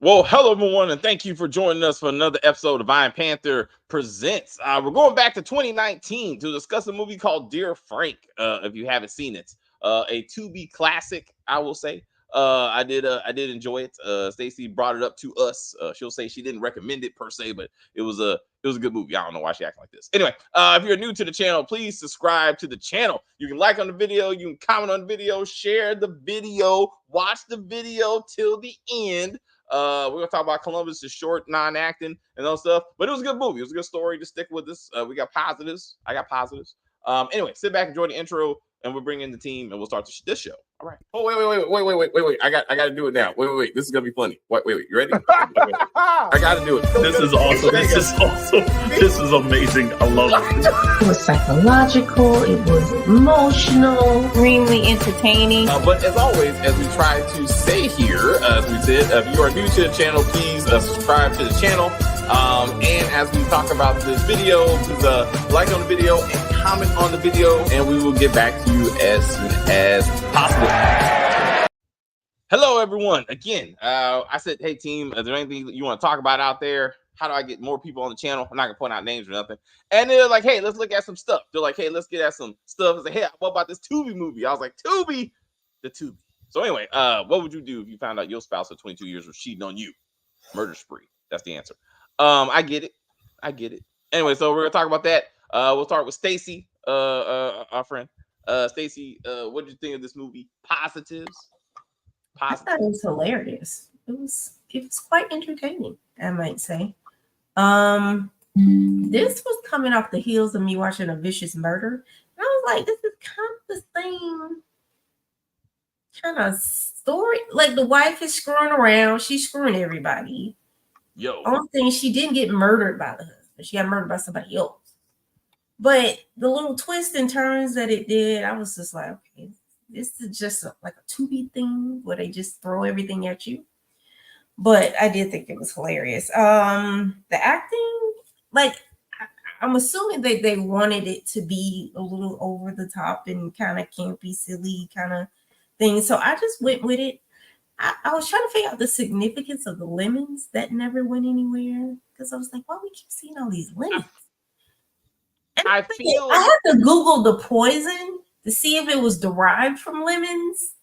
Well, hello everyone, and thank you for joining us for another episode of Iron Panther Presents. We're going back to 2019 to discuss a movie called Dear Frank. If you haven't seen it, a Tubi classic, I will say. I did enjoy it. Stacy brought it up to us. She'll say she didn't recommend it per se, but it was a good movie. I don't know why she acting like this. Anyway, if you're new to the channel, please subscribe to the channel. You can like on the video, you can comment on the video, share the video, watch the video till the end. We're gonna talk about Columbus' short non-acting and all stuff, but it was a good movie. It was a good story to stick with this. We got positives. I got positives. Anyway, sit back, enjoy the intro, and we'll bring in the team and we'll start this show. All right. Oh, wait. I got to do it now. Wait. This is going to be funny. Wait. You ready? I got to do it. This is awesome. This is amazing. I love it. It was psychological. It was emotional. Extremely entertaining. But as always, as we try to say here, as we said, if you are new to the channel, please subscribe to the channel. And as we talk about this video, please like on the video and comment on the video, and we will get back to you as soon as possible. Hello, everyone. Again, I said, hey, team, is there anything you want to talk about out there? How do I get more people on the channel? I'm not going to point out names or nothing. And they're like, hey, let's look at some stuff. They're like, hey, let's get at some stuff. I said, hey, what about this Tubi movie? I was like, Tubi? The Tubi. So anyway, what would you do if you found out your spouse of 22 years was cheating on you? Murder spree. That's the answer. I get it. Anyway, so we're going to talk about that. We'll start with Stacy, our friend. Stacy, what did you think of this movie? Positives? I thought it was hilarious. It was quite entertaining, I might say. This was coming off the heels of me watching A Vicious Murder. And I was like, this is kind of the same kind of story. Like the wife is screwing around, she's screwing everybody. Only thing, she didn't get murdered by the husband. She got murdered by somebody else. But the little twists and turns that it did, I was just like, okay, this is just like a Tubi thing where they just throw everything at you. But I did think it was hilarious. The acting, like, I'm assuming that they wanted it to be a little over the top and kind of campy, silly kind of thing. So I just went with it. I was trying to figure out the significance of the lemons that never went anywhere, because I was like, why we keep seeing all these lemons? And I had to Google the poison to see if it was derived from lemons,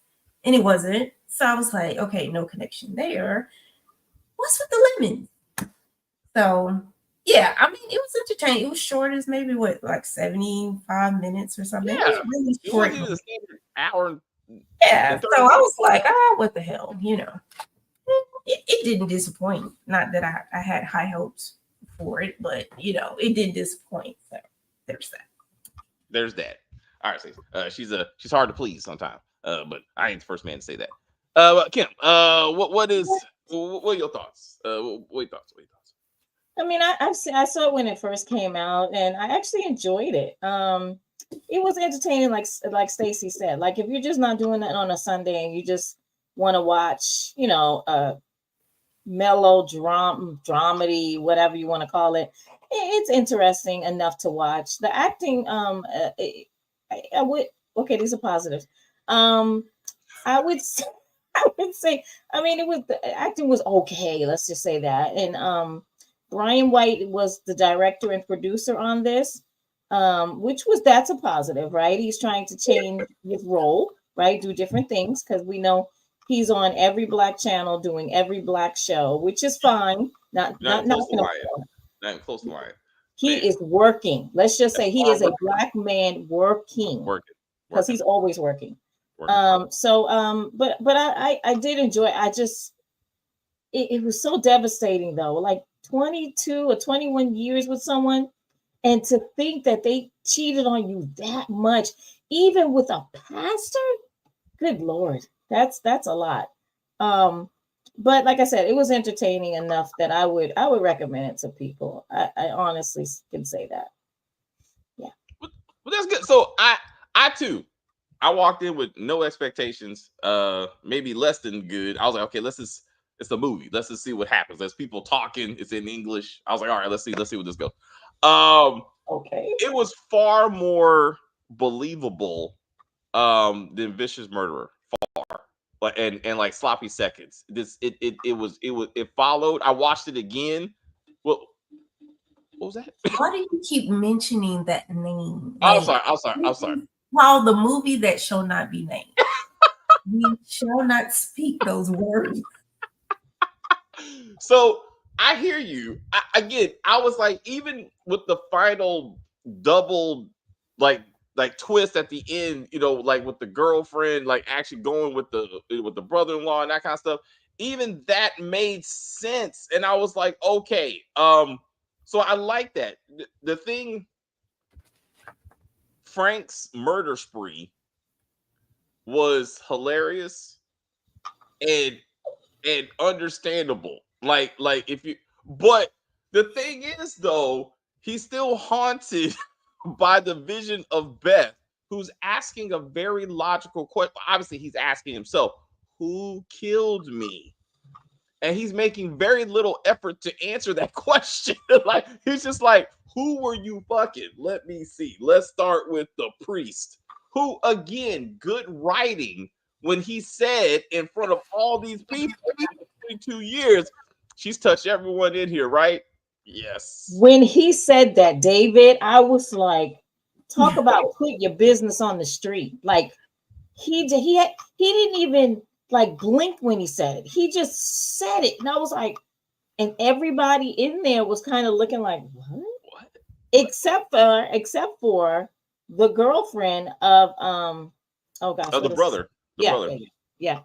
and it wasn't. So I was like, okay, no connection there. What's with the lemons? So yeah, I mean, it was entertaining. It was short, as maybe like 75 minutes or something. Yeah, it was really short. It was a standard hour. Yeah, so I was like, what the hell, It didn't disappoint. Not that I had high hopes for it, but it did disappoint. So there's that. All right, she's hard to please sometimes. But I ain't the first man to say that. Kim, what are your thoughts? What are your thoughts? I mean, I saw it when it first came out, and I actually enjoyed it. It was entertaining, like Stacy said. Like, if you're just not doing that on a Sunday and you just want to watch, a dramedy, whatever you want to call it, it's interesting enough to watch. The acting, these are positives. I would say, I mean, the acting was okay. Let's just say that. And Brian White was the director and producer on this. That's a positive, right? He's trying to change his role, right? Do different things, because we know he's on every Black channel doing every Black show, which is fine. Not close to Wyatt. He is working. Let's just say he is a Black man working. Because he's always working. But I did enjoy it. It was so devastating though. Like 22 or 21 years with someone. And to think that they cheated on you that much, even with a pastor, good Lord, that's a lot. But like I said, it was entertaining enough that I would recommend it to people. I honestly can say that. Yeah. Well, that's good. So I too, I walked in with no expectations, maybe less than good. I was like, okay, it's a movie. Let's just see what happens. There's people talking. It's in English. I was like, all right, let's see where this goes. Okay. It was far more believable than Vicious Murderer. Far. and like sloppy seconds. It followed. I watched it again. What was that? Why do you keep mentioning that name? I'm sorry. Call the movie that shall not be named. We shall not speak those words. So I hear you. Again, I was like, even with the final double, like twist at the end, like with the girlfriend, like actually going with the brother-in-law and that kind of stuff. Even that made sense, and I was like, okay, so I like that. The thing, Frank's murder spree was hilarious and understandable. Like if you, but the thing is though, he's still haunted by the vision of Beth, who's asking a very logical question. Obviously, he's asking himself, who killed me? And he's making very little effort to answer that question. Like, he's just like, who were you fucking? Let me see. Let's start with the priest, who, again, good writing when he said in front of all these people, 22 years, she's touched everyone in here, right? Yes. When he said that, David, I was like, talk about put your business on the street. Like he didn't even like blink when he said it. He just said it. And I was like, and everybody in there was kind of looking like, what? Except for the girlfriend of oh gosh, the brother. Brother. Yeah.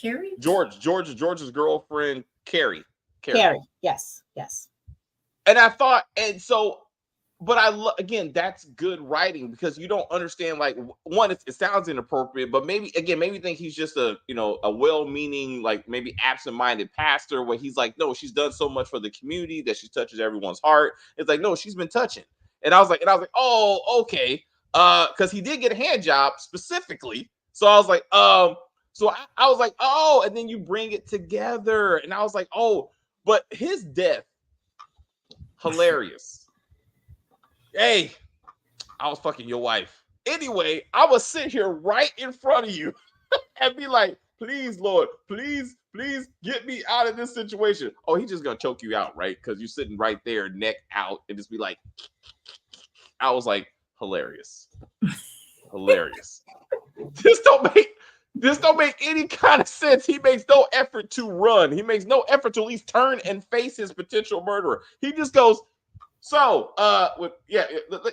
Carrie? George's girlfriend, Carrie. Yes. And I thought, and so, but again, that's good writing, because you don't understand, like, one, it sounds inappropriate, but maybe think he's just a well-meaning, like maybe absent-minded pastor, where he's like, no, she's done so much for the community that she touches everyone's heart. It's like, no, she's been touching. And I was like, oh, okay. Because he did get a hand job specifically. So I was like, so I was like, oh, and then you bring it together. And I was like, oh, but his death, hilarious. Hey, I was fucking your wife. Anyway, I would sit here right in front of you and be like, please, Lord, please get me out of this situation. Oh, he's just going to choke you out, right? Because you're sitting right there, neck out, and just be like, I was like, hilarious. This don't make any kind of sense. He makes no effort to run. He makes no effort to at least turn and face his potential murderer. He just goes, so,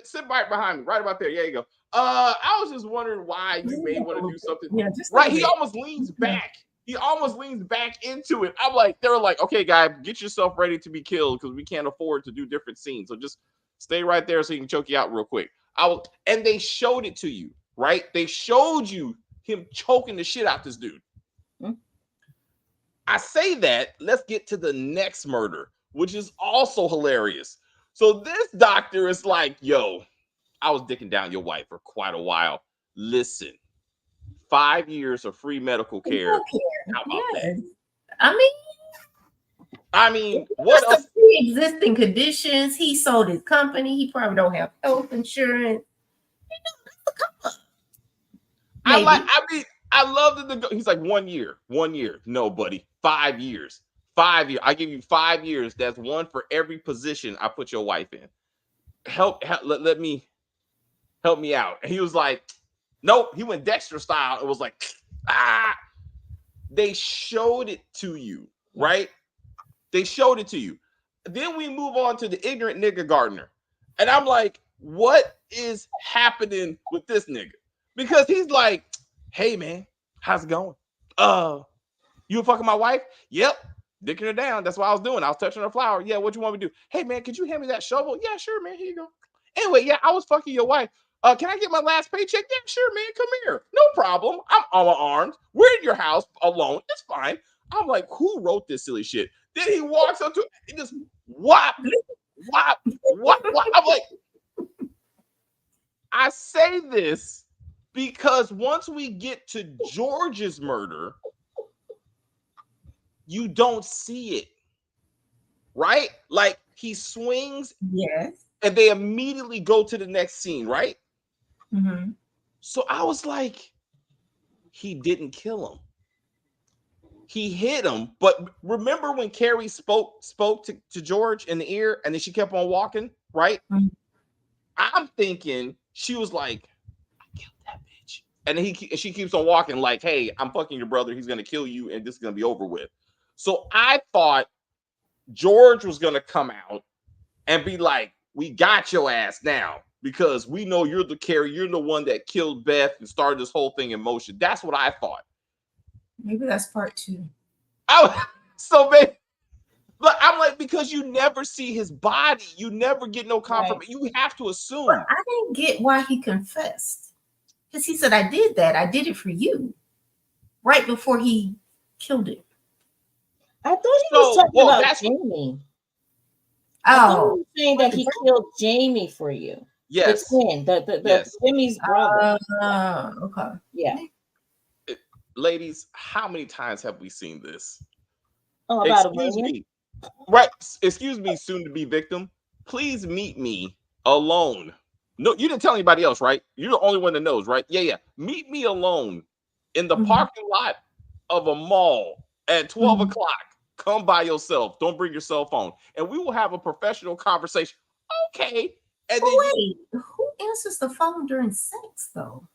sit right behind me, right about there. Yeah, you go. I was just wondering why you may want to do something. Yeah, right. He almost leans back. He almost leans back into it. I'm like, they were like, okay, guy, get yourself ready to be killed, because we can't afford to do different scenes. So just stay right there so he can choke you out real quick. And they showed it to you, right? They showed you him choking the shit out this dude. Hmm? I say that, let's get to the next murder, which is also hilarious. So this doctor is like, yo, I was dicking down your wife for quite a while. Listen, 5 years of free medical care. How about that? I mean, what else? Pre-existing conditions. He sold his company. He probably don't have health insurance. I love that he's like 1 year. No, buddy, 5 years. 5 years. I give you 5 years. That's one for every position I put your wife in. Let me help me out. And he was like, nope. He went Dexter style. It was like, They showed it to you, right? They showed it to you. Then we move on to the ignorant nigga gardener. And I'm like, what is happening with this nigga? Because he's like, hey, man, how's it going? You were fucking my wife? Yep. Dicking her down. That's what I was doing. I was touching her flower. Yeah, what you want me to do? Hey, man, could you hand me that shovel? Yeah, sure, man. Here you go. Anyway, yeah, I was fucking your wife. Can I get my last paycheck? Yeah, sure, man. Come here. No problem. I'm unarmed. We're in your house alone. It's fine. I'm like, who wrote this silly shit? Then he walks up to it, just what? I'm like, I say this because once we get to George's murder, you don't see it, right? Like he swings, yes, and they immediately go to the next scene, right? Mm-hmm. So I was like, he didn't kill him. he hit him. But remember when Carrie spoke to George in the ear, and then she kept on walking, right? Mhm. I'm thinking she was like, I killed that bitch. And then she keeps on walking like, hey, I'm fucking your brother. He's going to kill you, and this is going to be over with. So I thought George was going to come out and be like, we got your ass now because we know you're the Carrie. You're the one that killed Beth and started this whole thing in motion. That's what I thought. Maybe that's part 2. So, man, but I'm like, because you never see his body. You never get no confirmation. Right. You have to assume. But I didn't get why he confessed. Because he said, I did that. I did it for you. Right before he killed it. I thought he was talking about Jamie. I thought he was saying that he killed Jamie for you. Yes. The twin, the Jimmy's brother. Okay. Yeah. Ladies, how many times have we seen this? Oh, about excuse me. Right. Excuse me, soon to be victim. Please meet me alone. No, you didn't tell anybody else, right? You're the only one that knows, right? Yeah. Meet me alone in the parking lot of a mall at 12 o'clock. Come by yourself. Don't bring your cell phone. And we will have a professional conversation. Okay. And then wait, who answers the phone during sex, though?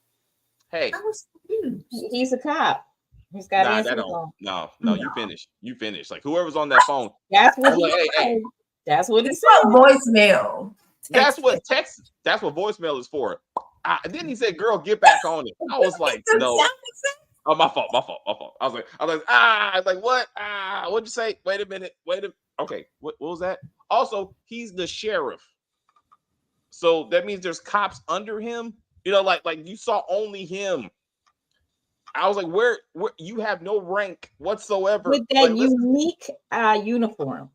Hey. I was confused. He's a cop. He's got to answer the phone. No, you finish. You finish. Like, whoever's on that phone. That's what he said. That's what it's said. Voicemail. That's what voicemail is for. Then he said, girl, get back on it. I was like, no. Oh, my fault. I was like, what? What'd you say? Wait a minute. Okay, what was that? Also, he's the sheriff. So that means there's cops under him. You know, like you saw only him. I was like, where you have no rank whatsoever. With that unique uniform.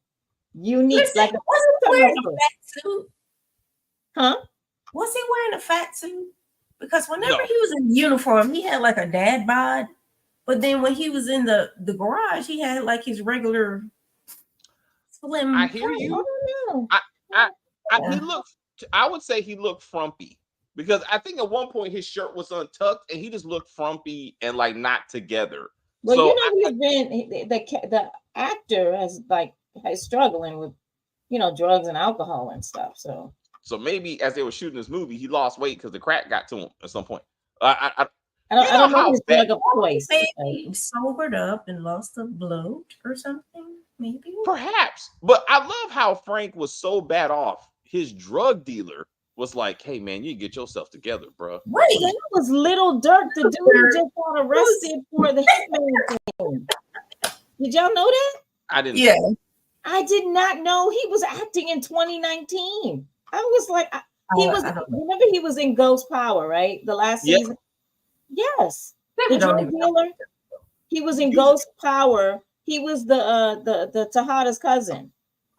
Unique. Listen, like wasn't he wearing a fat suit? Huh? Was he wearing a fat suit? Because whenever he was in uniform, he had like a dad bod. But then when he was in the garage, he had like his regular slim. I hear you. He looked. I would say he looked frumpy because I think at one point his shirt was untucked and he just looked frumpy and like not together. Well, so he's been the actor has struggling with drugs and alcohol and stuff. So maybe as they were shooting this movie, he lost weight because the crack got to him at some point. I don't know his drug of choice. Maybe sobered up and lost a bloat or something. Maybe. Perhaps. But I love how Frank was so bad off. His drug dealer was like, hey, man, you get yourself together, bro. Wait, that was Little Dirk, the dude who just got arrested for the hitman thing. Did y'all know that? I didn't. Yeah. I did not know he was acting in 2019. I was like, remember he was in Ghost Power, right? The last season? Yes. The drug dealer. He was in Ghost Power. He was the Tejada's cousin.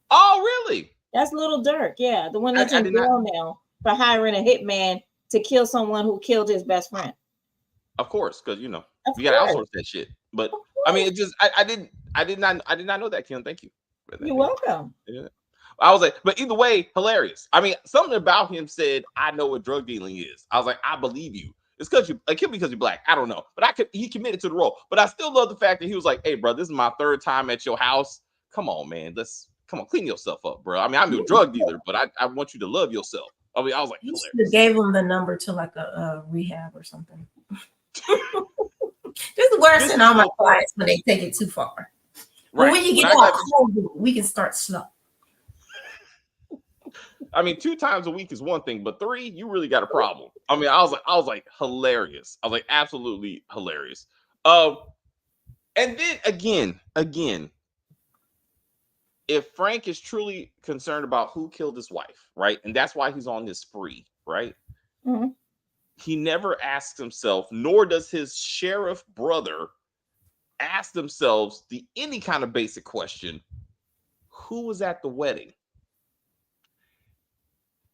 Oh, really? That's Little Dirk, yeah. The one that's in jail now for hiring a hitman to kill someone who killed his best friend. Of course, because you gotta outsource that shit. But I mean, it just I did not know that, Kim. Thank you. You're welcome. Yeah. I was like, but either way, hilarious. I mean, something about him said, I know what drug dealing is. I was like, I believe you. It's because because you're black. I don't know. But he committed to the role. But I still love the fact that he was like, hey, bro, this is my third time at your house. Come on, man. Come on, clean yourself up, bro. I mean, I'm a drug dealer, but I want you to love yourself. I mean, I was like, you should have gave him the number to like a rehab or something. This is worse than all my clients when they take it too far. Right. But when you get off, we can start slow. I mean, 2 times a week is one thing, but 3, you really got a problem. I mean, I was like hilarious. I was like absolutely hilarious. And then again, if Frank is truly concerned about who killed his wife, right, and that's why he's on this spree, right? Mm-hmm. He never asks himself, nor does his sheriff brother ask themselves any kind of basic question: who was at the wedding?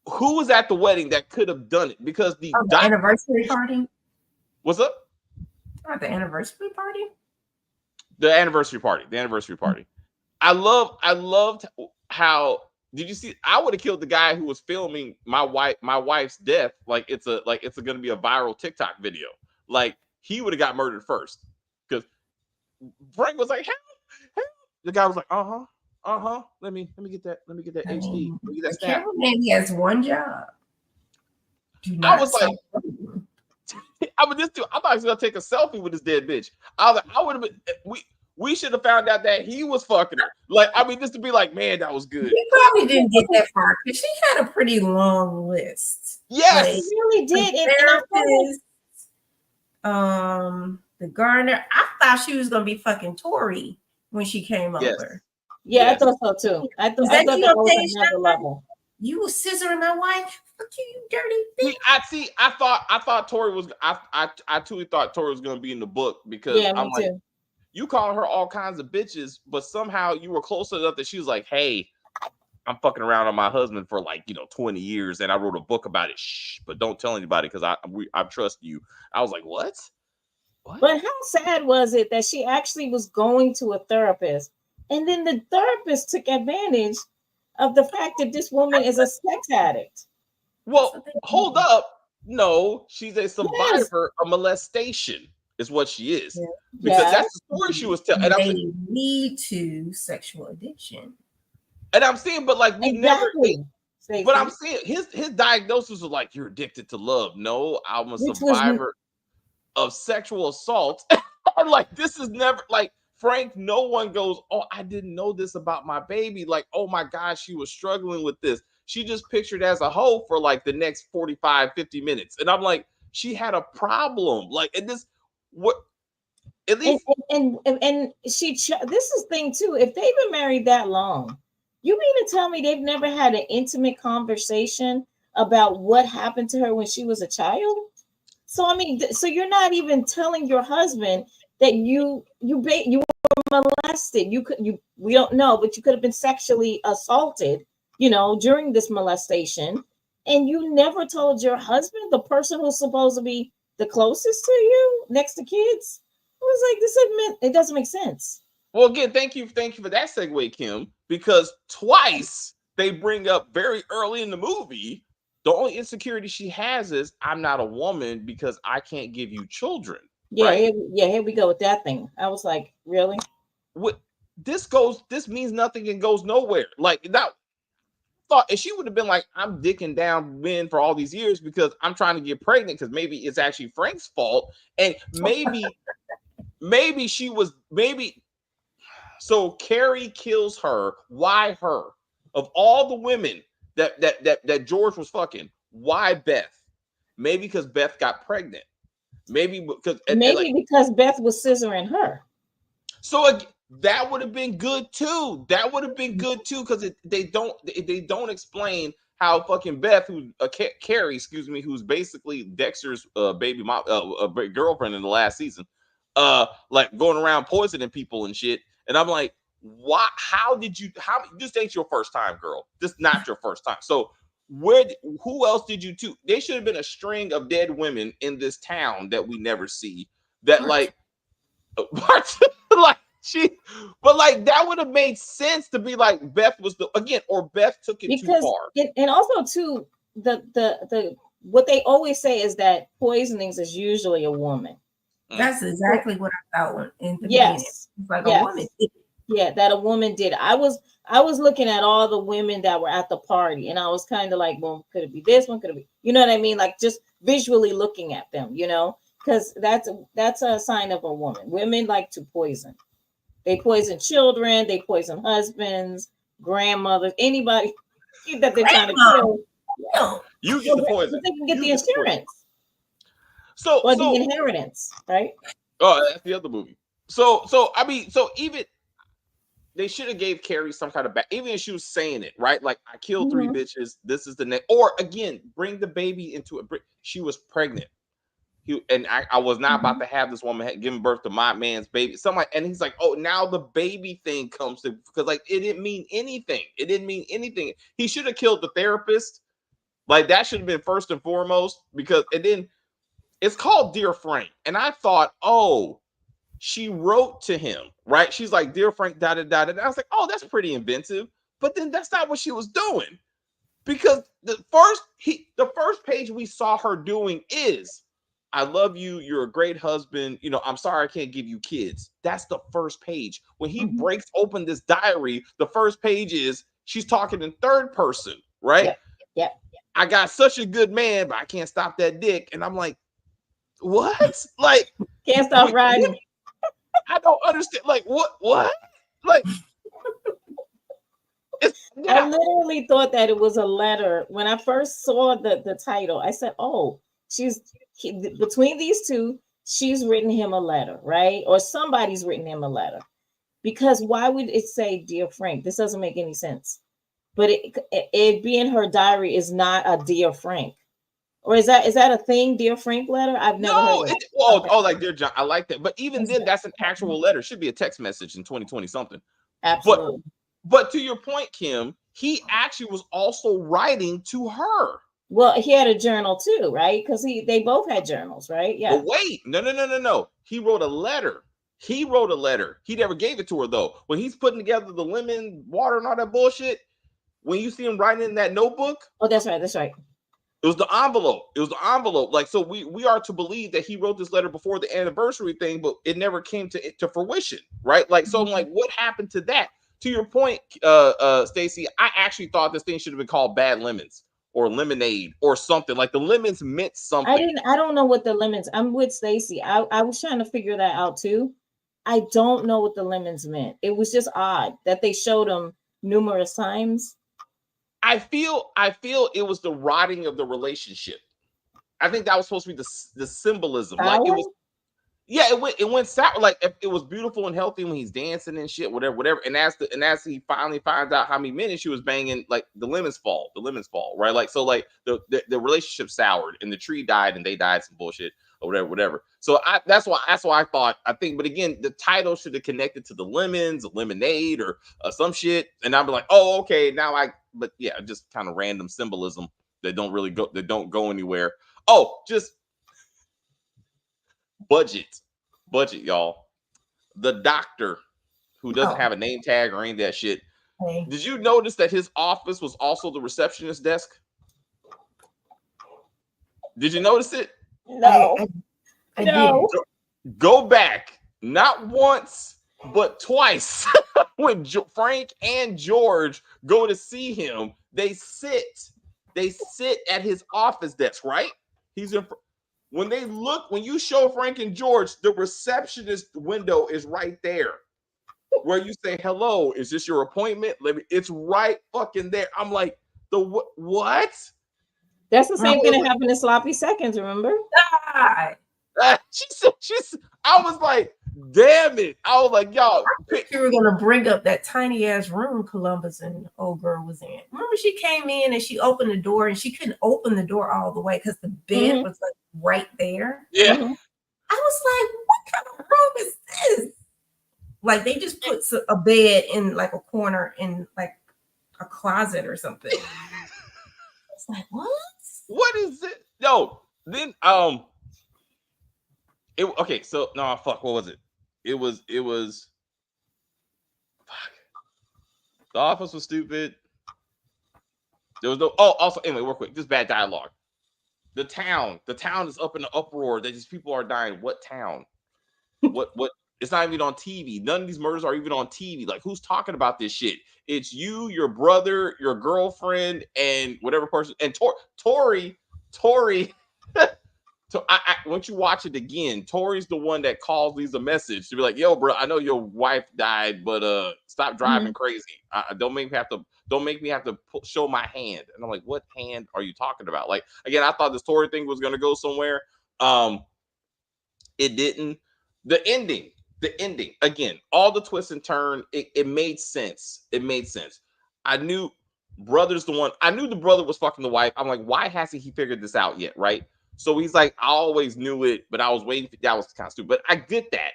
Who was at the wedding that could have done it? Because the anniversary party. What's up? The anniversary party. The anniversary party. The anniversary party. I loved how. Did you see? I would have killed the guy who was filming my wife's death. Like it's going to be a viral TikTok video. Like he would have got murdered first. Because Frank was like, help. The guy was like, let me get that I HD. mean, Let me get that the snap. cameraman, he has one job. Do I not was like, stop. I was just I thought he was gonna take a selfie with this dead bitch. I was like, I would have been we should have found out that he was fucking her. Like, I mean, just to be like, man, that was good. He probably didn't get that far because she had a pretty long list. Yes, Like, It really did. the And I felt like, the gardener. I thought she was gonna be fucking Tori when she came yes, over. yeah, yes. I thought so too. I Was thought that that you was okay, another Shepard? level. You was scissoring my wife? Fuck you, you dirty bitch. I thought Tori was. I truly thought Tori was gonna be in the book because Yeah, I'm me like, too. you calling her all kinds of bitches, but somehow you were close enough that she was like, hey, I'm fucking around on my husband for like 20 years, and I wrote a book about it. Shh, but don't tell anybody because I trust you. I was like, what? But how sad was it that she actually was going to a therapist, and then the therapist took advantage of the fact that this woman is a sex addict? Well, hold up. No, she's a Yes, survivor of molestation, is what she is. Yeah. Because yes. that's the story she was telling. And They lead to sexual addiction. I'm saying, but like we never. Exactly. But I'm Stacey. saying his diagnosis was like, you're addicted to love. No, I'm a Which was survivor of sexual assault. And like this is never like Frank, no one goes, oh, I didn't know this about my baby. Like, oh my gosh, she was struggling with this. She just pictured as a hoe for like the next 45, 50 minutes. And I'm like, she had a problem. Like, and this what at and least and she this is thing too. If they've been married that long, you mean to tell me they've never had an intimate conversation about what happened to her when she was a child? So I mean, so you're not even telling your husband that you were molested. We don't know, but you could have been sexually assaulted, during this molestation, and you never told your husband, the person who's supposed to be the closest to you, next to kids. I was like, it doesn't make sense. well, again, thank you for that segue, Kim, because twice they bring up very early in the movie the only insecurity she has is I'm not a woman because I can't give you children. Yeah, right? here we go with that thing. I was like, really? What this means nothing and goes nowhere. Like that thought, and she would have been like, I'm dicking down men for all these years because I'm trying to get pregnant because maybe it's actually Frank's fault, and maybe she was so Carrie kills her. Why her? Of all the women that George was fucking, why Beth? Maybe because Beth got pregnant. Maybe because because Beth was scissoring her. So that would have been good too. That would have been good too because they don't explain how fucking Beth, who's Carrie, excuse me, who's basically Dexter's baby mom, girlfriend in the last season, like going around poisoning people and shit. And I'm like, why? How this ain't your first time, girl. This not your first time. So who else did you do? They should have been a string of dead women in this town that we never see. That like, like but like that would have made sense to be like Beth was or Beth took it too far. And also too, the what they always say is that poisonings is usually a woman. That's exactly what I thought in the beginning. It's like a woman did. Yeah, that a woman did. I was looking at all the women that were at the party, and I was kind of like, well, could it be this one? Could it be, you know what I mean? Like just visually looking at them, because that's a sign of a woman. Women like to poison. They poison children, they poison husbands, grandmothers, anybody that they're trying to kill. No. You get the poison. They can get the insurance. Or the inheritance, right? Oh, that's the other movie. So I mean, so even they should have gave Carrie some kind of back, even if she was saying it, right? Like, I killed 3 bitches. This is the next. Or again, bring the baby into it. She was pregnant. I was not about to have this woman giving birth to my man's baby. And he's like, oh, now the baby thing comes to, because like it didn't mean anything. It didn't mean anything. He should have killed the therapist. Like that should have been first and foremost, because it's called Dear Frank. And I thought, oh, she wrote to him, right? She's like, Dear Frank, da da da da. I was like, oh, that's pretty inventive. But then that's not what she was doing, because the first page we saw her doing is I love you. You're a great husband. You know, I'm sorry I can't give you kids. That's the first page. When he breaks open this diary, the first page is she's talking in third person, right? Yep. I got such a good man, but I can't stop that dick. And I'm like, what? Like, Can't stop riding. I don't understand. Like, what? Like, I literally thought that it was a letter. When I first saw the title, I said, oh, between these two, she's written him a letter, right? Or somebody's written him a letter. Because why would it say, Dear Frank? This doesn't make any sense. But it being her diary is not a Dear Frank. Or is that a thing, Dear Frank letter? I've never heard of it. Like Dear John, I like that. But even then, that's an actual letter. It should be a text message in 2020 something. Absolutely. But to your point, Kim, he actually was also writing to her. Well, he had a journal too, right? Because they both had journals, right? Yeah. But wait, no. He wrote a letter. He never gave it to her though. When he's putting together the lemon water and all that bullshit, when you see him writing in that notebook. Oh, that's right. It was the envelope. Like, so we are to believe that he wrote this letter before the anniversary thing, but it never came to fruition, right? Like, so I'm like, what happened to that? To your point, Stacey, I actually thought this thing should have been called Bad Lemons or Lemonade or something. Like the lemons meant something. I don't know what the lemons. I'm with Stacey. I was trying to figure that out too. I don't know what the lemons meant. It was just odd that they showed them numerous times. I feel it was the rotting of the relationship. I think that was supposed to be the symbolism. Like it was. Yeah, it went sour. Like it was beautiful and healthy when he's dancing and shit, whatever. And as he finally finds out how many minutes she was banging, like the lemons fall, right? Like, so like the relationship soured and the tree died and they died some bullshit or whatever. So that's why I think. But again, the title should have connected to the lemons, lemonade, or some shit. And I'd be like, oh, okay, but yeah, just kind of random symbolism that don't go anywhere. Oh, just. Budget, y'all. The doctor who doesn't have a name tag or any of that shit. Hey. Did you notice that his office was also the receptionist desk? Did you notice it? No. I did. Go back, not once, but twice. When Frank and George go to see him, they sit at his office desk, right? He's in. When you show Frank and George, the receptionist window is right there where you say, hello, is this your appointment? It's right fucking there. I'm like, what? That's the same thing that happened in Sloppy Seconds, remember? God. I was like, damn it. I was like, y'all. You were gonna bring up that tiny ass room Columbus and old girl was in. Remember, she came in and she opened the door and she couldn't open the door all the way because the bed was like right there. Yeah. I was like, what kind of room is this? Like they just put a bed in like a corner in like a closet or something. It's like, what? What is it? No, then okay, so no, fuck, what was it? It was fuck. The Office was stupid. There was no also anyway, real quick, just bad dialogue. The town is up in the uproar that these people are dying. What town? What it's not even on TV. None of these murders are even on TV. Like, who's talking about this shit? It's you, your brother, your girlfriend, and whatever person. And Tori. So once you watch it again, Tori's the one that calls Lisa a message to be like, "Yo, bro, I know your wife died, but stop driving crazy. Don't make me have to show my hand." And I'm like, "What hand are you talking about?" Like, again, I thought this Tori thing was gonna go somewhere. It didn't. The ending, again, all the twists and turn, it made sense. I knew the brother was fucking the wife. I'm like, why hasn't he figured this out yet? Right. So he's like, I always knew it, but I was waiting. That was kind of stupid. But I get that.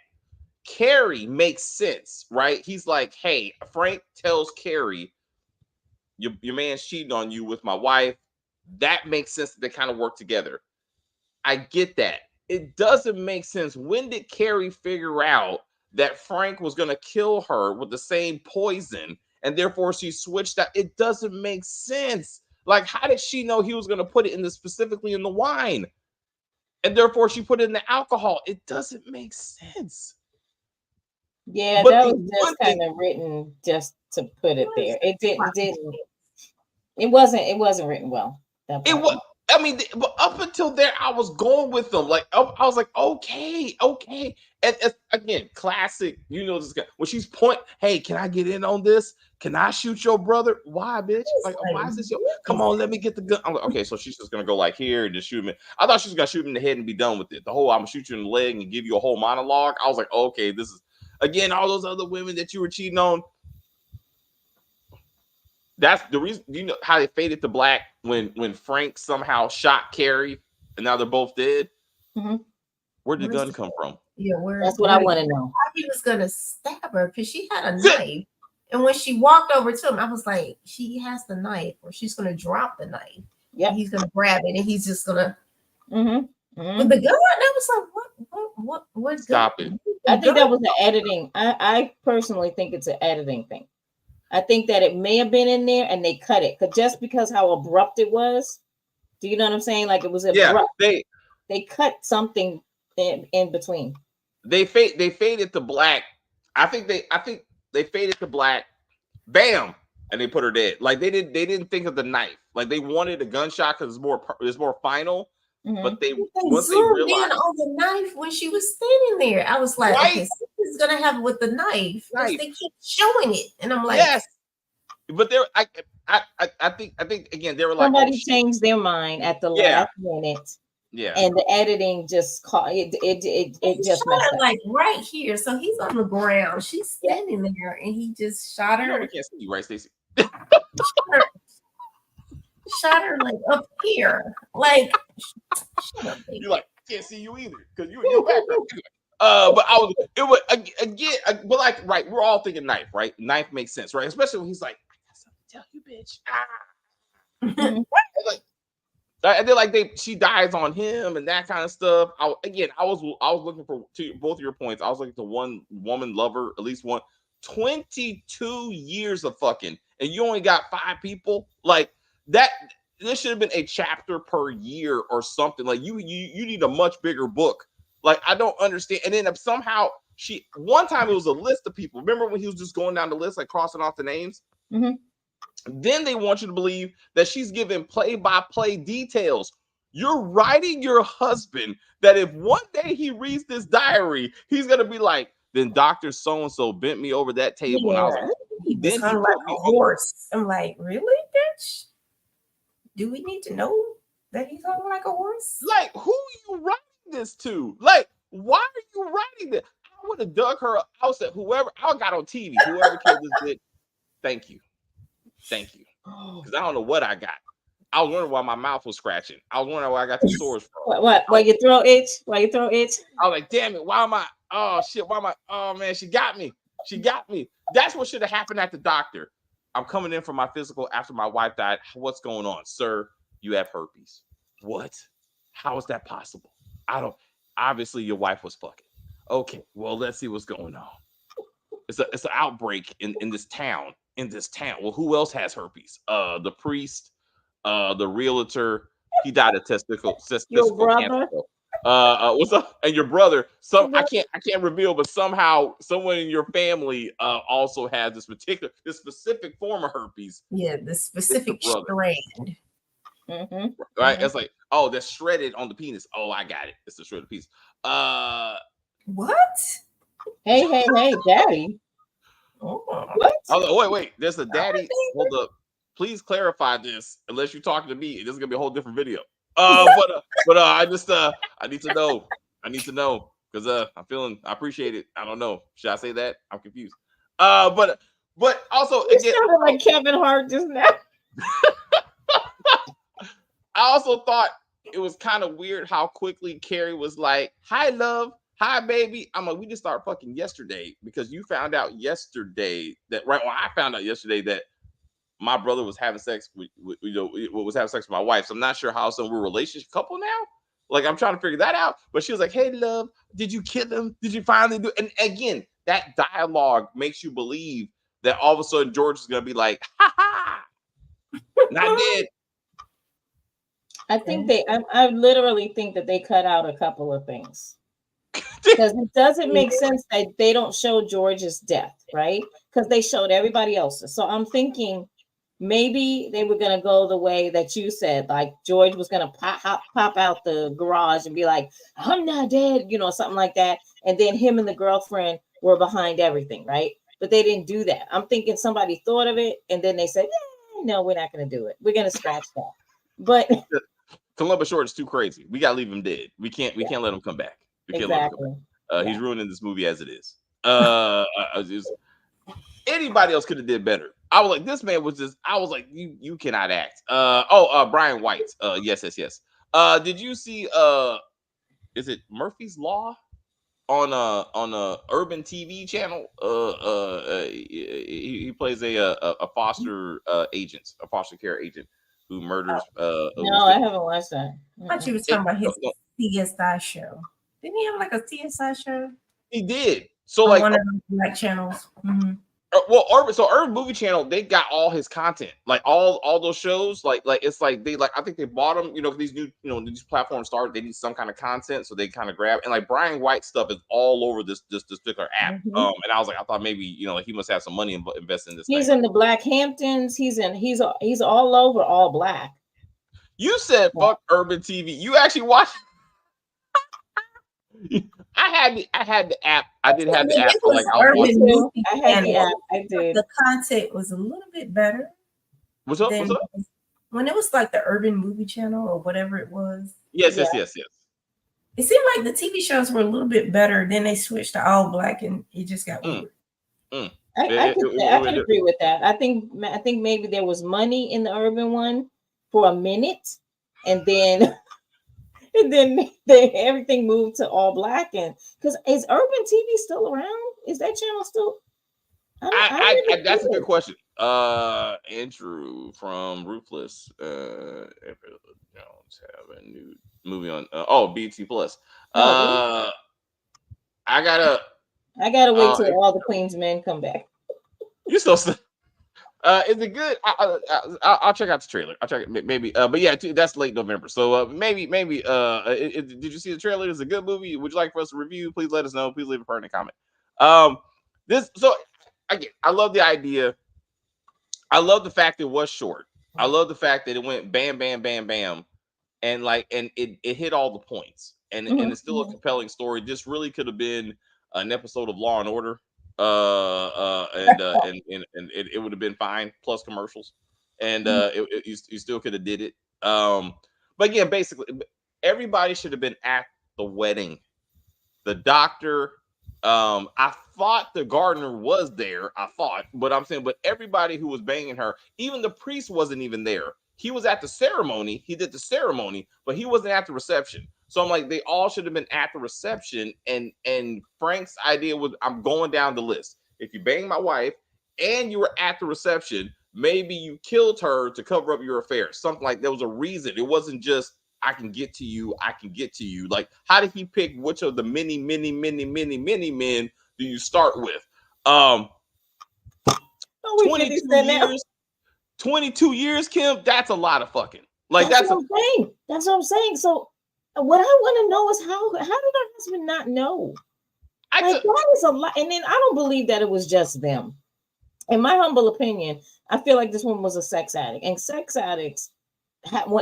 Carrie makes sense, right? He's like, hey, Frank tells Carrie, your man's cheating on you with my wife. That makes sense that they kind of work together. I get that. It doesn't make sense. When did Carrie figure out that Frank was going to kill her with the same poison and therefore she switched out? It doesn't make sense. Like, how did she know he was going to put it specifically in the wine? and therefore she put it in the alcohol. It doesn't make sense. Yeah, But that the was just one kind thing, of written just to put it there. It Wow. didn't. It wasn't written well. That it part. was. I mean, but up until there, I was going with them. Like, I was like, okay. And again, classic. You know this guy when she's hey, can I get in on this? Can I shoot your brother? Why, bitch? Like, why is this your? Come on, let me get the gun. I'm like, okay, so she's just gonna go like here and just shoot me. I thought she was gonna shoot him in the head and be done with it. The whole I'm gonna shoot you in the leg and give you a whole monologue. I was like, okay, this is again all those other women that you were cheating on. That's the reason. You know how they faded to black when Frank somehow shot Carrie, and now they're both dead. Mm-hmm. Where'd the gun come from? Yeah, That's what I want to know. He was gonna stab her because she had a knife, and when she walked over to him, I was like, she has the knife, or she's gonna drop the knife. Yeah, he's gonna grab it, and he's just gonna. Mm-hmm. With the gun, that was like, what? Stop it! I think that was the editing. I personally think it's an editing thing. I think that it may have been in there and they cut it because how abrupt it was. Do you know what I'm saying? Like it was abrupt. Yeah, they cut something in between. They faded to black. I think they faded to black. Bam, and they put her dead. Like they didn't think of the knife. Like they wanted a gunshot because it's more final. Mm-hmm. But they once they realized on the knife when she was standing there, I was like, okay, something's gonna happen with the knife. Because they keep showing it, and I'm like, yes. But I think again they were like somebody changed their mind at the last minute. Yeah, and the editing just caught it. It just messed up. Like right here, so he's on the ground. She's standing there, and he just shot her. We can't see you, right, Stacey? Shot her like up here, like. Shut up, baby. You like can't see you either because you're background. But it was again, but like right, we're all thinking knife, right? Knife makes sense, right? Especially when he's like, I got something to tell you, bitch. And then like she dies on him and that kind of stuff. I was looking for both of your points. I was looking for one woman lover, at least one. 22 years of fucking, and you only got 5 people like that. This should have been a chapter per year or something. Like you need a much bigger book. Like I don't understand. And then somehow one time it was a list of people. Remember when he was just going down the list, like crossing off the names? Mm-hmm. Then they want you to believe that she's giving play-by-play details. You're writing your husband that if one day he reads this diary, he's gonna be like, then Dr. So-and-so bent me over that table. Yeah. And I was like, then he like a horse. I'm like, really, bitch? Do we need to know that he's hung like a horse? Like, who are you writing this to? Like, why are you writing this? I would have dug her up. I said, whoever, I got on TV, whoever killed this bitch, thank you. Because I don't know what I got. I was wondering why my mouth was scratching. I was wondering where I got the sores from. What? Why your throat itch? I was like, damn it. Why am I? Oh, shit. Why am I? Oh, man, she got me. That's what should have happened at the doctor. I'm coming in for my physical after my wife died. What's going on? Sir, you have herpes. What? How is that possible? Obviously your wife was fucking. Okay, well, let's see what's going on. It's an outbreak in this town. Well, who else has herpes? The priest, the realtor. He died of testicle cancer. What's up? And your brother. I can't reveal, but somehow someone in your family also has this specific form of herpes. Yeah, the specific strand. Mm-hmm. Right? It's like, oh, that's shredded on the penis. Oh, I got it. It's a shredded piece. What? Hey, daddy. Oh, what? Oh, wait. There's a daddy. Hold up. Please clarify this. Unless you're talking to me, this is gonna be a whole different video. But I just I need to know. Because I appreciate it. I don't know. Should I say that? I'm confused. But also you sounded like Kevin Hart just now. I also thought it was kind of weird how quickly Carrie was like, "Hi, love. Hi, baby." I'm like, we just started fucking yesterday because you found out yesterday that I found out yesterday that my brother was having sex with my wife. So I'm not sure how we're a relationship couple now. Like I'm trying to figure that out. But she was like, "Hey, love, did you kill him? Did you finally do it?" And again, that dialogue makes you believe that all of a sudden George is gonna be like, "Ha ha, not dead." I think I literally think that they cut out a couple of things. Because it doesn't make sense that they don't show George's death, right? Because they showed everybody else's. So I'm thinking maybe they were gonna go the way that you said, like George was gonna pop out the garage and be like, "I'm not dead," something like that. And then him and the girlfriend were behind everything, right? But they didn't do that. I'm thinking somebody thought of it, and then they said, "No, we're not gonna do it. We're gonna scratch that." But Columbus Short is too crazy. We gotta leave him dead. We can't let him come back. We can't let him come exactly. back. He's ruining this movie as it is. Anybody else could have did better. I was like, this man was just. I was like, you cannot act. Brian White. Yes. Did you see? Is it Murphy's Law on a urban TV channel? He plays a foster agent, a foster care agent who murders. No, I haven't watched that. I thought you were talking about his CSI show. Didn't he have like a CSI show? He did. So on like one of those black channels. Mm-hmm. Urban Movie Channel, they got all his content, like all those shows, like it's like they I think they bought them, these new, these platforms started, they need some kind of content, so they kind of grab, and like Brian White stuff is all over this particular app. Mm-hmm. And I was like, I thought maybe he must have some money invested in this. He's in the Black Hamptons. He's all over All Black. You said fuck Urban TV. You actually watched? I had the app. I did have the app. I had the app. I did. The content was a little bit better. What's up? When it was like the Urban Movie Channel or whatever it was. Yes. It seemed like the TV shows were a little bit better. Then they switched to All Black, and it just got weird. I could agree with that. I think maybe there was money in the Urban one for a minute, and then. And then everything moved to All Black, and because is Urban TV still around? Is that channel still? That's a good question. Andrew from Ruthless. Jones have a new movie on BT Plus. I gotta wait till all the Queen's men come back. You still. Is it good? I'll check out the trailer. I'll check it maybe. But yeah, that's late November. So maybe. Did you see the trailer? Is it a good movie? Would you like for us to review? Please let us know. Please leave a pertinent comment. I love the idea. I love the fact it was short. I love the fact that it went bam, bam, bam, bam, and it hit all the points. And it's still a compelling story. This really could have been an episode of Law and Order. And it would have been fine plus commercials, and you still could have did it. But yeah, basically everybody should have been at the wedding. The doctor, I thought the gardener was there. But everybody who was banging her, even the priest wasn't even there. He was at the ceremony. He did the ceremony, but he wasn't at the reception. So I'm like, they all should have been at the reception. And Frank's idea was, I'm going down the list. If you bang my wife and you were at the reception, maybe you killed her to cover up your affair. Something like there was a reason. It wasn't just, I can get to you. Like, how did he pick which of the many men do you start with? 22 years, Kim, that's a lot of fucking. Like, that's what I'm saying. So what I want to know is how did her husband not know? That is a lot. And then I don't believe that it was just them. In my humble opinion, I feel like this woman was a sex addict, and sex addicts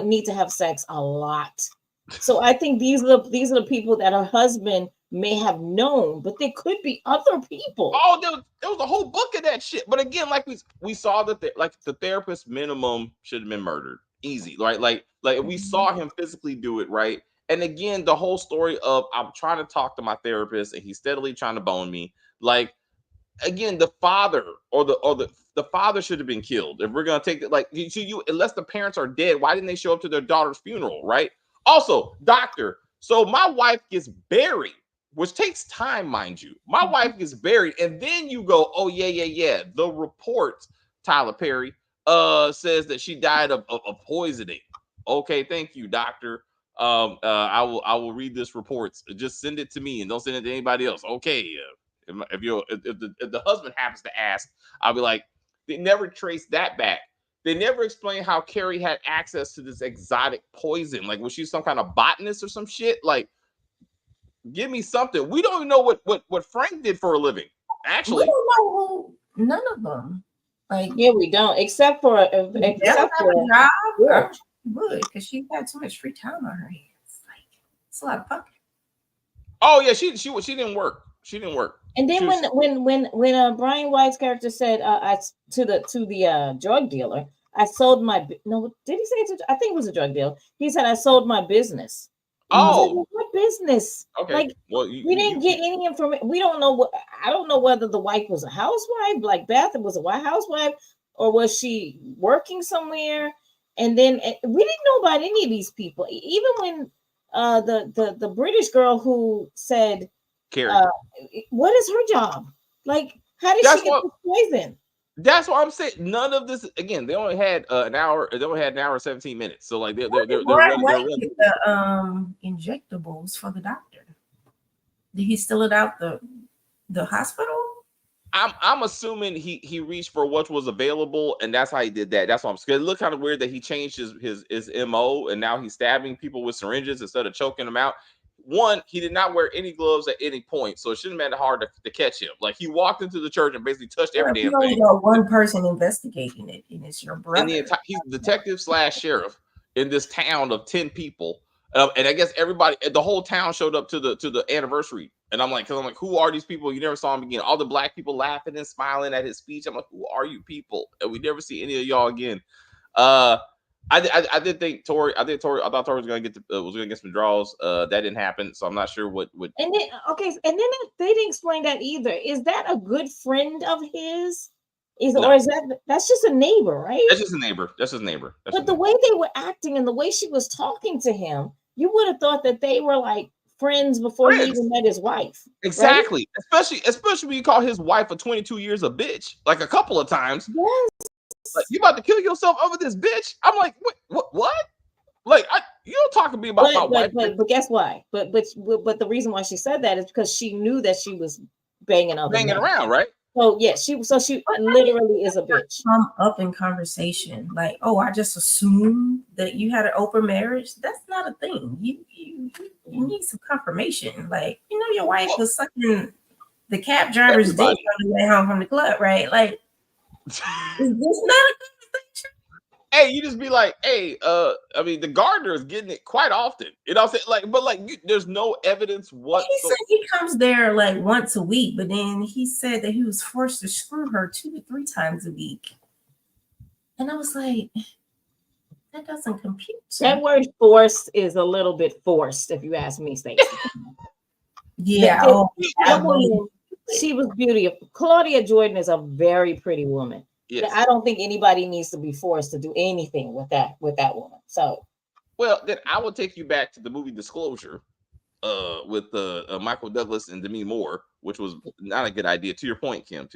need to have sex a lot. So I think these are the people that her husband may have known, but there could be other people. Oh, there was a whole book of that shit. But again, like we saw that the therapist minimum should have been murdered. Easy, right? Like we saw him physically do it, right? And again, the whole story of I'm trying to talk to my therapist and he's steadily trying to bone me. Like, again, the father or the father should have been killed. If we're gonna take it, you unless the parents are dead, why didn't they show up to their daughter's funeral, right? Also, doctor. So my wife gets buried, which takes time, mind you. My wife gets buried, and then you go, oh yeah. The report, Tyler Perry, says that she died of poisoning. Okay, thank you, doctor. I will read this report. Just send it to me and don't send it to anybody else. Okay. If the husband happens to ask, I'll be like, they never traced that back. they never explain how Carrie had access to this exotic poison. Like, was she some kind of botanist or some shit? Like, give me something. We don't even know what Frank did for a living. We Actually, don't know who. None of them. Like, Yeah, we don't, except for Bella have a job. I George. would, because she had too much free time on her hands. Like, it's a lot of pumpkin. oh yeah, she didn't work. She didn't work. And then She was- when Brian White's character said to the drug dealer, I sold my no, did he say it to, I think it was a drug deal. He said I sold my business. I was like, oh, well, what business? okay. Like, Well, we didn't get any information. We don't know what. I don't know whether the wife was a housewife, like Beth was a white housewife, or was she working somewhere? And then we didn't know about any of these people. Even when the British girl who said, Carrie. what is her job? Like, how did That's she get what- this poison? That's what I'm saying. None of this. Again, they only had an hour. They only had an hour and 17 minutes. So like they're Brian White running. get the injectables for the doctor. Did he steal it out the hospital? I'm assuming he reached for what was available, and that's how he did that. That's why I'm scared. It looked kind of weird that he changed his MO, and now he's stabbing people with syringes instead of choking them out. One, he did not wear any gloves at any point, so it shouldn't have been hard to catch him. Like, he walked into the church and basically touched every damn You only thing. got one person investigating it, and it's your brother. And he's detective / sheriff in this town of 10 people. And I guess everybody, the whole town showed up to the anniversary. And I'm like, who are these people? You never saw them again. All the black people laughing and smiling at his speech. I'm like, who are you people? And we never see any of y'all again. I did think Tori. I thought Tori was gonna get some draws. That didn't happen. So I'm not sure what. And then they didn't explain that either. Is that a good friend of his? Or is that's just a neighbor, right? That's just a neighbor. That's his neighbor. But the way they were acting and the way she was talking to him, you would have thought that they were like friends before he even met his wife. Exactly. Right? Especially when you call his wife of 22 years a bitch, like a couple of times. Yes. Like, you about to kill yourself over this bitch? I'm like, what? Like, you don't talk to me about my wife. But guess why? But the reason why she said that is because she knew that she was banging around, right? So yeah, she literally is a bitch. Come up in conversation, like, oh, I just assumed that you had an open marriage. That's not a thing. You need some confirmation. Like, your wife was sucking the cab driver's dick on the way home from the club, right? Like, is this not a conversation? Hey, you just be like, hey, I mean, the gardener is getting it quite often. You know what I'm saying? Like, but there's no evidence what. He said he comes there like once a week, but then he said that he was forced to screw her 2 to 3 times a week. And I was like, that doesn't compute. That word forced is a little bit forced, if you ask me, Stacey. Yeah. That woman, she was beautiful. Claudia Jordan is a very pretty woman. Yes. I don't think anybody needs to be forced to do anything with that woman. So, well, then I will take you back to the movie Disclosure, with Michael Douglas and Demi Moore, which was not a good idea. To your point, Kim,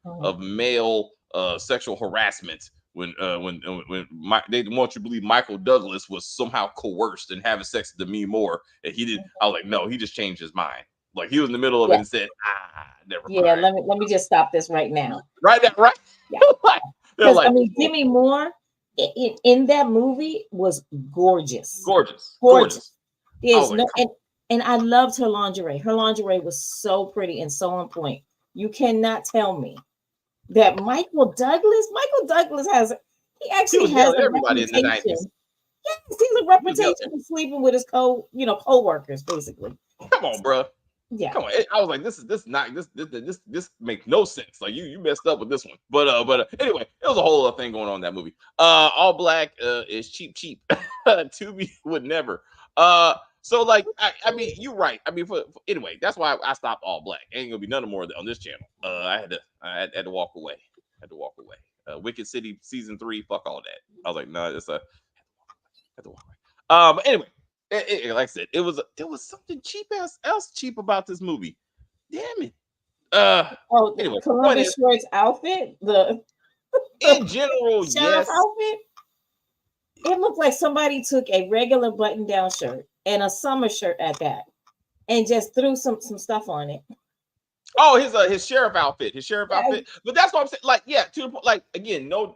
of male sexual harassment when they want you to believe Michael Douglas was somehow coerced and having sex with Demi Moore, and he didn't. I was like, no, he just changed his mind. Like, he was in the middle of it and said, never mind. Yeah, let me just stop this right now. Right. Yeah. I mean, Demi Moore in that movie was gorgeous. Gorgeous. Yes, and I loved her lingerie. Her lingerie was so pretty and so on point. You cannot tell me that Michael Douglas has everybody in the 90s. Yes, he's a reputation of sleeping with his co-workers, basically. Come on, bro. Yeah. Come on. I was like, this makes no sense. Like, you messed up with this one. But anyway, it was a whole other thing going on in that movie. All Black is cheap. Tubi would never. So like, I mean, you're right. I mean, anyway, that's why I stopped All Black. Ain't gonna be none more on this channel. I had to walk away. Wicked City season 3. Fuck all that. I was like, no, it's had to walk away. But anyway. Like I said, there was something else cheap about this movie. Damn it. Anyway, Columbus Short's outfit, in general, yes. Outfit. It looked like somebody took a regular button-down shirt and a summer shirt at that, and just threw some stuff on it. Oh, his sheriff outfit, Yes. But that's what I'm saying. Like, yeah, to the point. Like, again, no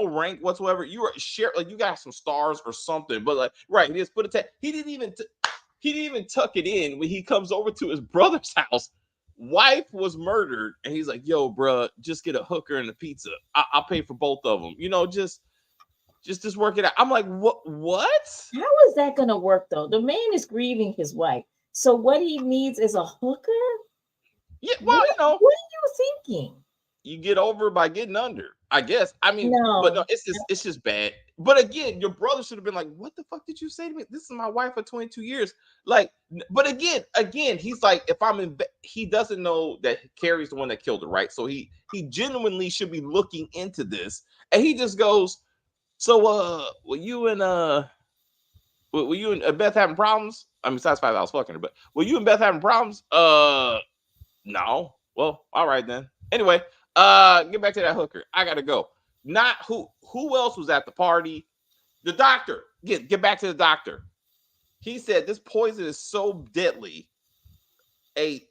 rank whatsoever. You were sheriff, like you got some stars or something. But like, right, he just put a tag. He didn't even tuck it in when he comes over to his brother's house. Wife was murdered, and he's like, "Yo, bruh, just get a hooker and a pizza. I'll pay for both of them. You know, just work it out." I'm like, what? How is that going to work though? The man is grieving his wife. So what he needs is a hooker? Yeah, well, What are you thinking? you get over by getting under, I guess. I mean, but no, No. it's just bad. But again, your brother should have been like, "What the fuck did you say to me? This is my wife for 22 years." Like, but again, he's like, if I'm in, he doesn't know that Carrie's the one that killed her, right? So he genuinely should be looking into this, and he just goes, "So, were you and Beth having problems? I mean, besides the fact that I was fucking her, but were you and Beth having problems? No. Well, all right then. Anyway, get back to that hooker. I gotta go. Not who else was at the party? The doctor. Get back to the doctor. He said this poison is so deadly. A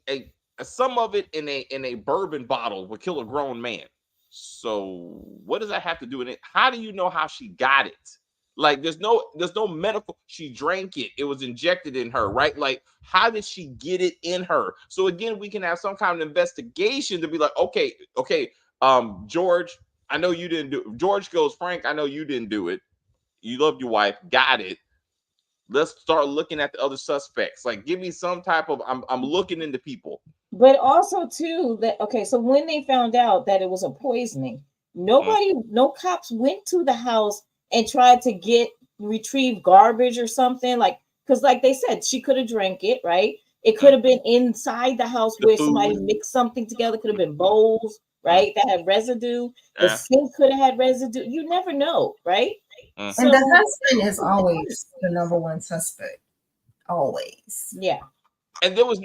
some of it in a bourbon bottle would kill a grown man. So what does that have to do with it? How do you know how she got it? Like there's no medical. She drank it. It was injected in her, right? Like how did she get it in her? So again, we can have some kind of investigation to be like, okay, George, I know you didn't do it. George goes, Frank, I know you didn't do it. You loved your wife, got it. Let's start looking at the other suspects. Like, give me some type of I'm looking into people. But also too that okay, so when they found out that it was a poisoning, no cops went to the house and tried to retrieve garbage or something like because like they said, she could have drank it, right? It could have been inside the house The where somebody food. mixed something together, could have been bowls, right? That had residue. The Yeah. sink could have had residue. You never know, right? Mm. And the husband is always the number one suspect. Always. Yeah. And there was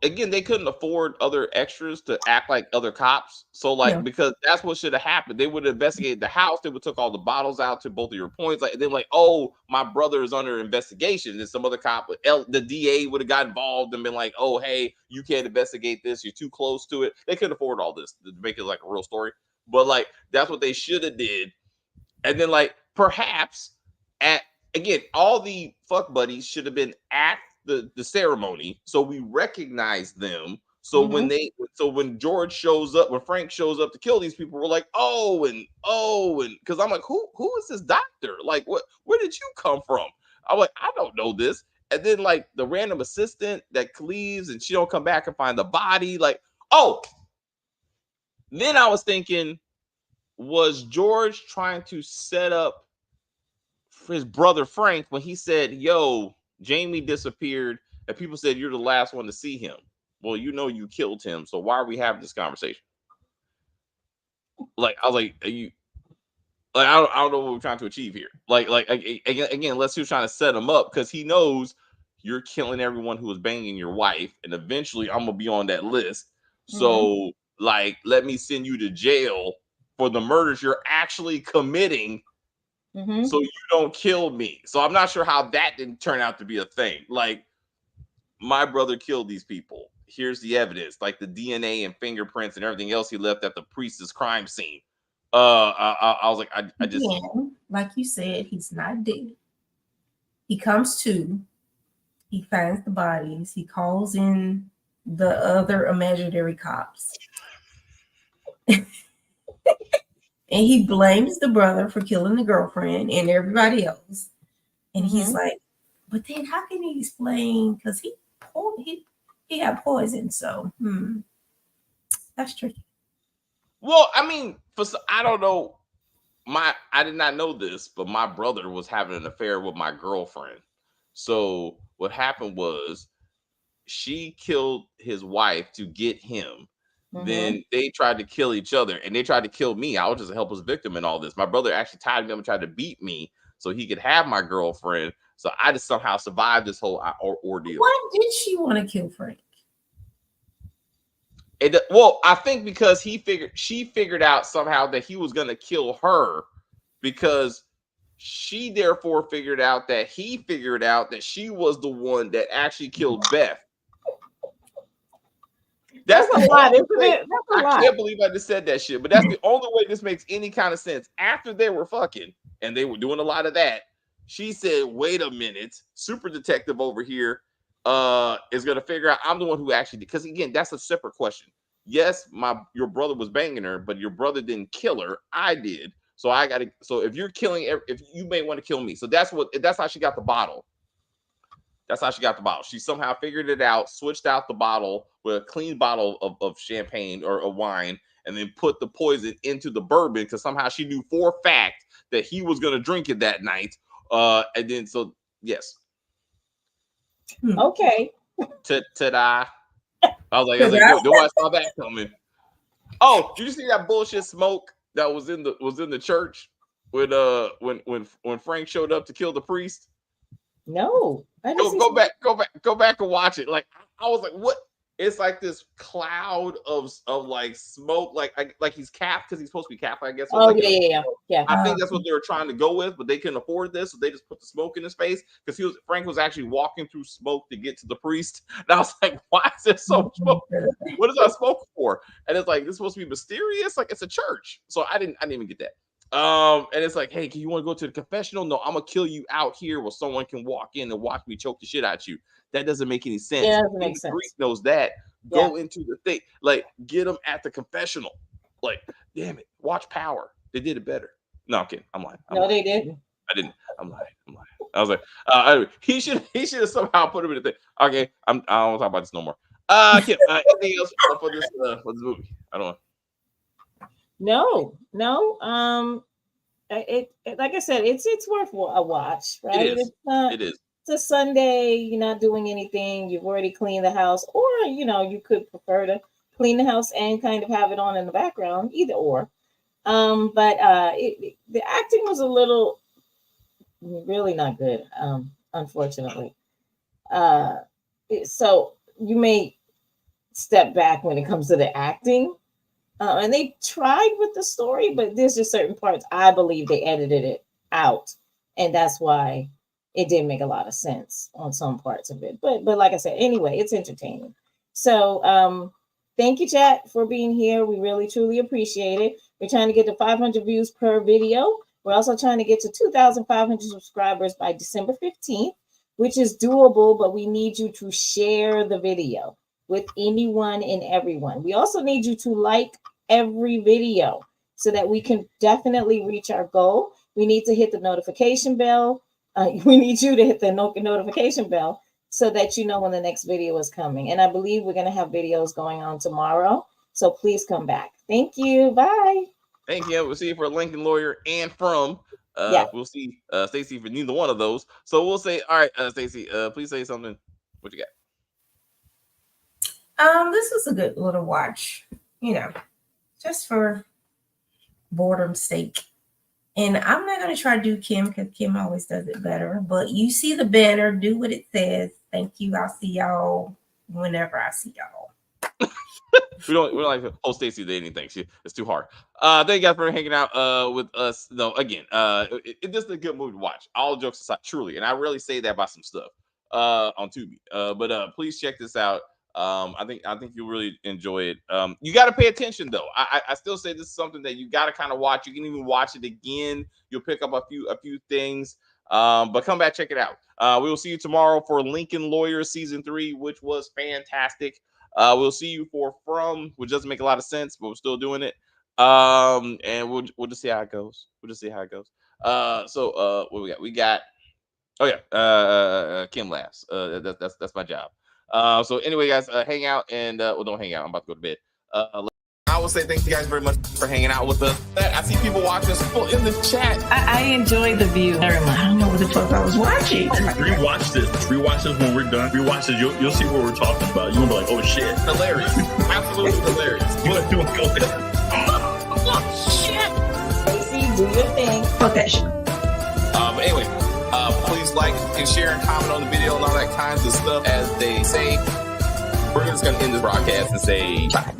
again, they couldn't afford other extras to act like other cops. So like, because that's what should have happened. They would have investigated the house. They would took all the bottles out to both of your points. Like, then like, oh, my brother is under investigation. And some other cop, the DA would have got involved and been like, oh, hey, you can't investigate this. You're too close to it. They couldn't afford all this to make it like a real story. But like, that's what they should have did. And then like, perhaps all the fuck buddies should have been at the ceremony, so we recognize them. So when George shows up, when Frank shows up to kill these people, we're like, and because I'm like, who is this doctor? Like, where did you come from? I'm like, I don't know this. And then like the random assistant that leaves and she don't come back and find the body. Like, then I was thinking, was George trying to set up for his brother Frank when he said, yo, Jamie disappeared and people said you're the last one to see him? Well, you killed him, so why are we having this conversation? Like, I was like, are you like, I don't know what we're trying to achieve here. Like again, let's just trying to set him up because he knows you're killing everyone who was banging your wife, and eventually I'm gonna be on that list. So like, let me send you to jail for the murders you're actually committing. So you don't kill me. So I'm not sure how that didn't turn out to be a thing. Like, my brother killed these people. Here's the evidence, like the DNA and fingerprints and everything else he left at the priest's crime scene. I was like, I just, like you said, he's not dead. He comes to, he finds the bodies, he calls in the other imaginary cops. And he blames the brother for killing the girlfriend and everybody else. And he's like, but then how can he explain? Because he had poison. So that's tricky. Well, I mean, I don't know. I did not know this, but my brother was having an affair with my girlfriend. So what happened was she killed his wife to get him. Then they tried to kill each other and they tried to kill me. I was just a helpless victim in all this. My brother actually tied me up and tried to beat me so he could have my girlfriend. So I just somehow survived this whole ordeal. Why did she want to kill Frank? Well, I think because she figured out somehow that he was going to kill her, because she therefore figured out that he figured out that she was the one that actually killed Beth. That's a lot, isn't it? That's a lot. I can't believe I just said that shit, but that's the only way this makes any kind of sense. After they were fucking and they were doing a lot of that, she said, wait a minute, super detective over here is gonna figure out I'm the one who actually did, because again, that's a separate question. Yes, your brother was banging her, but your brother didn't kill her. I did. So I gotta. So if you're killing, if you may want to kill me, so that's how she got the bottle. That's how she got the bottle. She somehow figured it out, switched out the bottle with a clean bottle of champagne or a wine, and then put the poison into the bourbon because somehow she knew for a fact that he was gonna drink it that night. And then so yes. Okay. Ta-da. I was like, do I saw that coming? Oh, did you see that bullshit smoke that was in the church when Frank showed up to kill the priest? No, go back and watch it. Like I was like, what? It's like this cloud of like smoke, like he's capped because he's supposed to be capped, I guess. So oh like, yeah. I think that's what they were trying to go with, but they couldn't afford this, so they just put the smoke in his face because Frank was actually walking through smoke to get to the priest. And I was like, why is there so much smoke? What is that smoke for? And it's like, this is supposed to be mysterious, like it's a church. So I didn't even get that. And it's like, hey, can you want to go to the confessional? No, I'm gonna kill you out here where someone can walk in and watch me choke the shit out you. That doesn't make any sense. Yeah, that makes sense. Greek knows that. Go into the thing, like get them at the confessional. Like, damn it, watch Power. They did it better. No, I'm kidding. I'm lying. They didn't. I didn't. I'm lying. I was like, he should have somehow put him in the thing. Okay, I don't want to talk about this no more. Kim, anything else for this movie? I don't know. No. It like I said, it's worth a watch, right? It is. It's a Sunday. You're not doing anything. You've already cleaned the house, or you could prefer to clean the house and kind of have it on in the background, either or. But the acting was a little really not good, unfortunately. So you may step back when it comes to the acting. And they tried with the story, but there's just certain parts I believe they edited it out, and that's why it didn't make a lot of sense on some parts of it. But like I said, anyway, it's entertaining. So thank you, chat, for being here. We really truly appreciate it. We're trying to get to 500 views per video. We're also trying to get to 2,500 subscribers by December 15th, which is doable, but we need you to share the video with anyone and everyone. We also need you to like every video so that we can definitely reach our goal. We need to hit the notification bell. We need you to hit the notification bell so that you know when the next video is coming. And I believe we're going to have videos going on tomorrow. So please come back. Thank you. Bye. Thank you. We'll see you for Lincoln Lawyer and from. We'll see Stacey for neither one of those. So we'll say, all right, Stacey, please say something. What you got? This was a good little watch, just for boredom's sake. And I'm not going to try to do Kim because Kim always does it better. But you see the banner, do what it says. Thank you. I'll see y'all whenever I see y'all. we don't like to hold Stacey to anything. It's too hard. Thank you guys for hanging out with us. No, again, it's just a good movie to watch. All jokes aside, truly. And I really say that about some stuff on Tubi. But please check this out. I think you'll really enjoy it. You got to pay attention though. I still say this is something that you got to kind of watch. You can even watch it again. You'll pick up a few things. But come back, check it out. We will see you tomorrow for Lincoln Lawyer season 3, which was fantastic. We'll see you for From, which doesn't make a lot of sense, but we're still doing it. And we'll just see how it goes. So what we got? We got. Oh yeah, Kim laughs. That's my job. So anyway, guys, hang out and don't hang out. I'm about to go to bed. I will say thank you guys very much for hanging out with us. I see people watching people in the chat. I enjoy the view very much. I don't know what the fuck I was watching. Rewatch this when we're done. Rewatch this. You'll see what we're talking about. You're gonna be like, oh shit, hilarious, absolutely hilarious. You go there. Oh shit! Stacey, do your thing. Fuck that shit. But anyway, please like and share and comment on the video and all that kinds of stuff. As they say, we're just gonna end this broadcast and say bye.